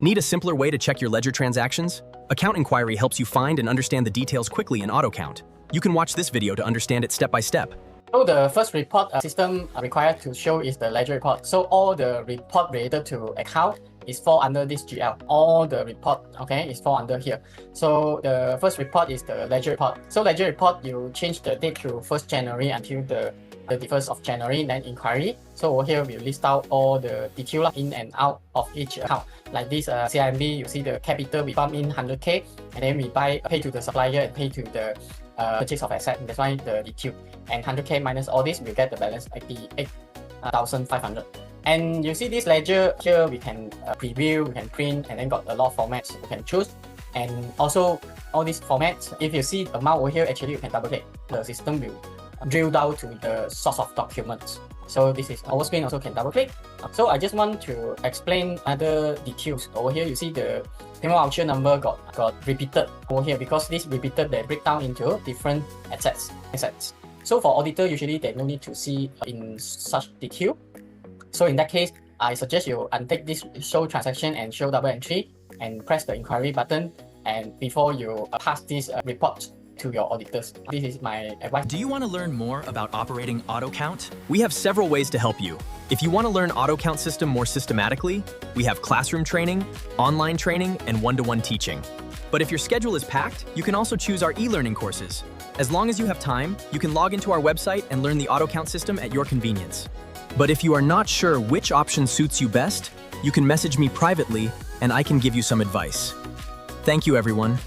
Need a simpler way to check your ledger transactions? Account Inquiry helps you find and understand the details quickly in AutoCount. You can watch this video to understand it step by step. So the first report system required to show is the ledger report. So all the report related to account is fall under this GL. All the report, okay, is fall under here. So the first report is the ledger report. So ledger report, you change the date to 1st January until the 31st of January, then inquiry. So over here we list out all the detail in and out of each account. Like this CIMB, you see the capital we pump in 100k, and then we pay to the supplier and pay to the purchase of asset. That's why the detail. And 100k minus all this, we get the balance 88,500. And you see this ledger here, we can preview, we can print, and then got a lot of formats we can choose. And also all these formats, if you see the amount over here, actually you can double click. The system will drill down to the source of documents. So this is our screen, also can double click. So I just want to explain other details. Over here you see the payment voucher number got repeated over here, because this repeated, they break down into different assets. So for auditor, usually they no need to see in such detail. So in that case, I suggest you untick this show transaction and show double entry and press the inquiry button, and before you pass this report to your auditors. This is my advice. Do you want to learn more about operating AutoCount? We have several ways to help you. If you want to learn AutoCount system more systematically, we have classroom training, online training, and one-to-one teaching. But if your schedule is packed, you can also choose our e-learning courses. As long as you have time, you can log into our website and learn the AutoCount system at your convenience. But if you are not sure which option suits you best, you can message me privately and I can give you some advice. Thank you, everyone.